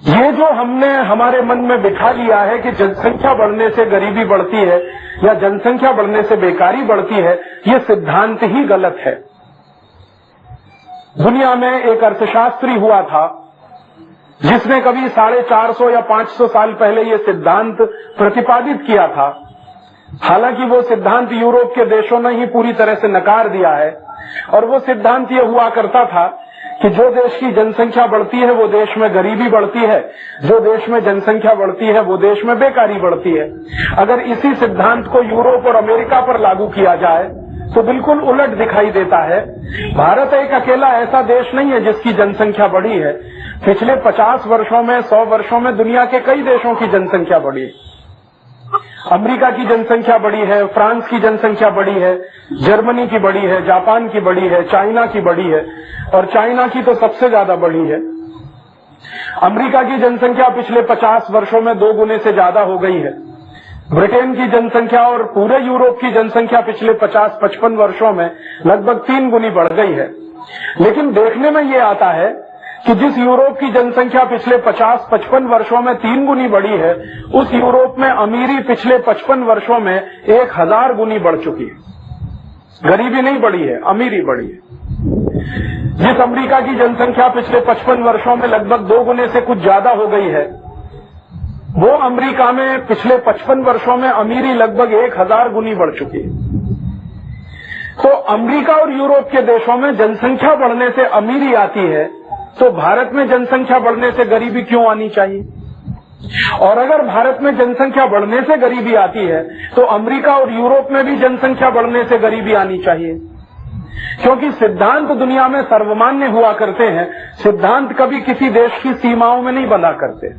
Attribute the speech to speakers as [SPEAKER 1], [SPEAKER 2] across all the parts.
[SPEAKER 1] ये जो हमने हमारे मन में बिठा लिया है कि जनसंख्या बढ़ने से गरीबी बढ़ती है या जनसंख्या बढ़ने से बेकारी बढ़ती है, ये सिद्धांत ही गलत है। दुनिया में एक अर्थशास्त्री हुआ था जिसने कभी 450 या 500 साल पहले ये सिद्धांत प्रतिपादित किया था। हालांकि वो सिद्धांत यूरोप के देशों ने ही पूरी तरह से नकार दिया है, और वो सिद्धांत ये हुआ करता था कि जो देश की जनसंख्या बढ़ती है वो देश में गरीबी बढ़ती है, जो देश में जनसंख्या बढ़ती है वो देश में बेकारी बढ़ती है। अगर इसी सिद्धांत को यूरोप और अमेरिका पर लागू किया जाए तो बिल्कुल उलट दिखाई देता है। भारत एक अकेला ऐसा देश नहीं है जिसकी जनसंख्या बढ़ी है। पिछले 50 वर्षों में, 100 वर्षों में दुनिया के कई देशों की जनसंख्या बढ़ी है। अमेरिका की जनसंख्या बढ़ी है, फ्रांस की जनसंख्या बढ़ी है, जर्मनी की बढ़ी है, जापान की बढ़ी है, चाइना की बढ़ी है, और चाइना की तो सबसे ज्यादा बढ़ी है। अमेरिका की जनसंख्या पिछले 50 वर्षों में 2 गुने से ज्यादा हो गई है। ब्रिटेन की जनसंख्या और पूरे यूरोप की जनसंख्या पिछले 50-55 वर्षों में लगभग 3 गुनी बढ़ गई है। लेकिन देखने में ये आता है कि जिस यूरोप की जनसंख्या पिछले 50-55 वर्षों में 3 गुनी बढ़ी है, उस यूरोप में अमीरी पिछले 55 वर्षों में 1000 गुनी बढ़ चुकी है। गरीबी नहीं बढ़ी है, अमीरी बढ़ी है। जिस अमेरिका की जनसंख्या पिछले 55 वर्षों में लगभग 2 गुने से कुछ ज्यादा हो गई है, वो अमेरिका में पिछले 55 वर्षों में अमीरी लगभग 1000 गुनी बढ़ चुकी है। तो अमेरिका और यूरोप के देशों में जनसंख्या बढ़ने से अमीरी आती है, तो भारत में जनसंख्या बढ़ने से गरीबी क्यों आनी चाहिए? और अगर भारत में जनसंख्या बढ़ने से गरीबी आती है तो अमेरिका और यूरोप में भी जनसंख्या बढ़ने से गरीबी आनी चाहिए, क्योंकि सिद्धांत दुनिया में सर्वमान्य हुआ करते हैं। सिद्धांत कभी किसी देश की सीमाओं में नहीं बंधा करते।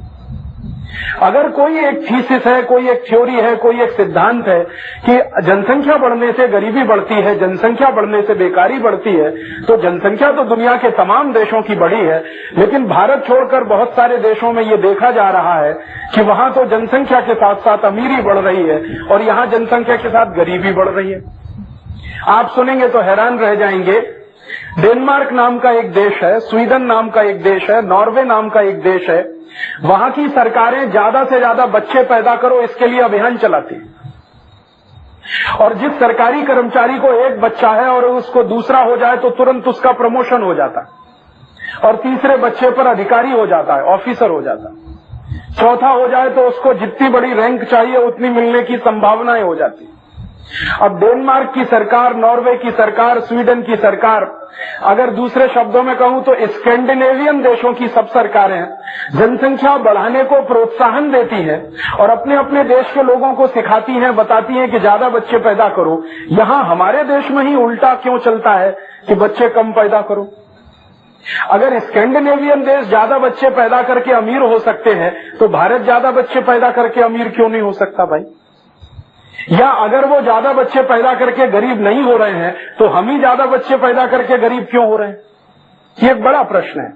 [SPEAKER 1] अगर कोई एक थीसिस है, कोई एक थ्योरी है, कोई एक सिद्धांत है कि जनसंख्या बढ़ने से गरीबी बढ़ती है, जनसंख्या बढ़ने से बेकारी बढ़ती है, तो जनसंख्या तो दुनिया के तमाम देशों की बढ़ी है। लेकिन भारत छोड़कर बहुत सारे देशों में ये देखा जा रहा है कि वहां तो जनसंख्या के साथ साथ अमीरी बढ़ रही है और यहां जनसंख्या के साथ गरीबी बढ़ रही है। आप सुनेंगे तो हैरान रह जाएंगे। डेनमार्क नाम का एक देश है, स्वीडन नाम का एक देश है, नॉर्वे नाम का एक देश है। वहां की सरकारें ज्यादा से ज्यादा बच्चे पैदा करो इसके लिए अभियान चलाती है। और जिस सरकारी कर्मचारी को एक बच्चा है और उसको दूसरा हो जाए तो तुरंत उसका प्रमोशन हो जाता है, और तीसरे बच्चे पर अधिकारी हो जाता है, ऑफिसर हो जाता है। चौथा हो जाए तो उसको जितनी बड़ी रैंक चाहिए उतनी मिलने की संभावनाएं हो जाती है। अब डेनमार्क की सरकार, नॉर्वे की सरकार, स्वीडन की सरकार, अगर दूसरे शब्दों में कहूं तो स्कैंडिनेवियन देशों की सब सरकारें जनसंख्या बढ़ाने को प्रोत्साहन देती हैं और अपने अपने देश के लोगों को सिखाती हैं, बताती हैं कि ज्यादा बच्चे पैदा करो। यहां हमारे देश में ही उल्टा क्यों चलता है कि बच्चे कम पैदा करो? अगर स्कैंडिनेवियन देश ज्यादा बच्चे पैदा करके अमीर हो सकते हैं तो भारत ज्यादा बच्चे पैदा करके अमीर क्यों नहीं हो सकता भाई? या अगर वो ज्यादा बच्चे पैदा करके गरीब नहीं हो रहे हैं तो हम ही ज्यादा बच्चे पैदा करके गरीब क्यों हो रहे हैं? ये एक बड़ा प्रश्न है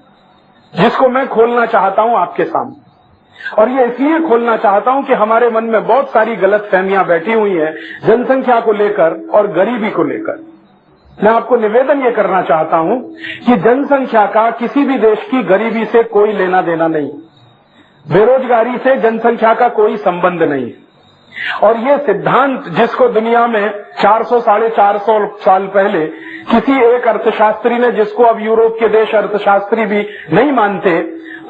[SPEAKER 1] जिसको मैं खोलना चाहता हूं आपके सामने। और ये इसलिए खोलना चाहता हूं कि हमारे मन में बहुत सारी गलतफहमियां बैठी हुई हैं जनसंख्या को लेकर और गरीबी को लेकर। मैं आपको निवेदन ये करना चाहता हूं कि जनसंख्या का किसी भी देश की गरीबी से कोई लेना देना नहीं, बेरोजगारी से जनसंख्या का कोई संबंध नहीं। और ये सिद्धांत जिसको दुनिया में 400-450 साल पहले किसी एक अर्थशास्त्री ने, जिसको अब यूरोप के देश अर्थशास्त्री भी नहीं मानते,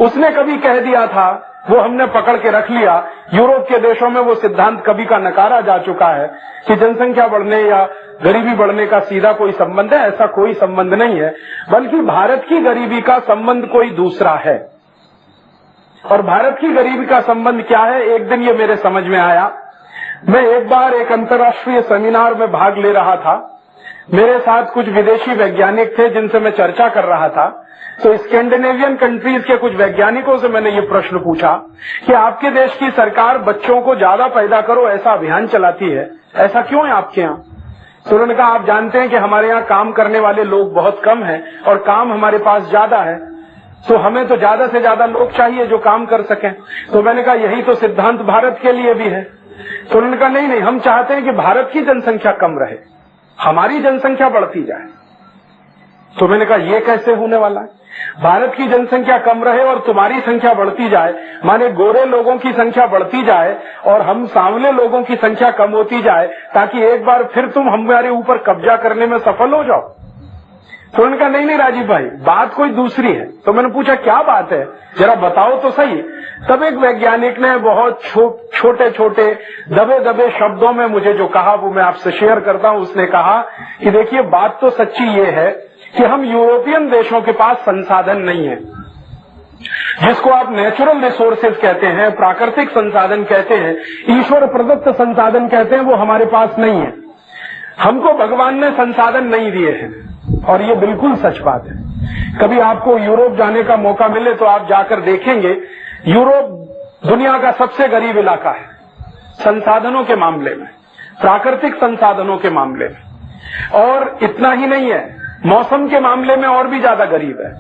[SPEAKER 1] उसने कभी कह दिया था, वो हमने पकड़ के रख लिया। यूरोप के देशों में वो सिद्धांत कभी का नकारा जा चुका है कि जनसंख्या बढ़ने या गरीबी बढ़ने का सीधा कोई संबंध है। ऐसा कोई संबंध नहीं है, बल्कि भारत की गरीबी का संबंध कोई दूसरा है। और भारत की गरीबी का संबंध क्या है, एक दिन ये मेरे समझ में आया। मैं एक बार एक अंतर्राष्ट्रीय सेमिनार में भाग ले रहा था। मेरे साथ कुछ विदेशी वैज्ञानिक थे जिनसे मैं चर्चा कर रहा था। तो स्कैंडिनेवियन कंट्रीज के कुछ वैज्ञानिकों से मैंने ये प्रश्न पूछा कि आपके देश की सरकार बच्चों को ज्यादा पैदा करो ऐसा अभियान चलाती है, ऐसा क्यों है आपके यहाँ? तो उन्होंने कहा, आप जानते हैं कि हमारे यहाँ काम करने वाले लोग बहुत कम हैं और काम हमारे पास ज्यादा है, तो हमें तो ज्यादा से ज्यादा लोग चाहिए जो काम कर सकें। तो मैंने कहा, यही तो सिद्धांत भारत के लिए भी है। तो उन्होंने कहा, नहीं नहीं, हम चाहते हैं कि भारत की जनसंख्या कम रहे, हमारी जनसंख्या बढ़ती जाए। तो मैंने कहा ये कैसे होने वाला है? भारत की जनसंख्या कम रहे और तुम्हारी संख्या बढ़ती जाए, माने गोरे लोगों की संख्या बढ़ती जाए और हम सांवले लोगों की संख्या कम होती जाए, ताकि एक बार फिर तुम हमारे ऊपर कब्जा करने में सफल हो जाओ। तो उन्होंने कहा नहीं राजीव भाई, बात कोई दूसरी है। तो मैंने पूछा क्या बात है, जरा बताओ तो सही। तब एक वैज्ञानिक ने बहुत छोटे छोटे दबे दबे शब्दों में मुझे जो कहा वो मैं आपसे शेयर करता हूं। उसने कहा कि देखिए बात तो सच्ची ये है कि हम यूरोपियन देशों के पास संसाधन नहीं है, जिसको आप नेचुरल रिसोर्सेज कहते हैं, प्राकृतिक संसाधन कहते हैं, ईश्वर प्रदत्त संसाधन कहते हैं, वो हमारे पास नहीं है। हमको भगवान ने संसाधन नहीं दिए हैं और ये बिल्कुल सच बात है। कभी आपको यूरोप जाने का मौका मिले तो आप जाकर देखेंगे, यूरोप दुनिया का सबसे गरीब इलाका है संसाधनों के मामले में, प्राकृतिक संसाधनों के मामले में। और इतना ही नहीं है, मौसम के मामले में और भी ज्यादा गरीब है।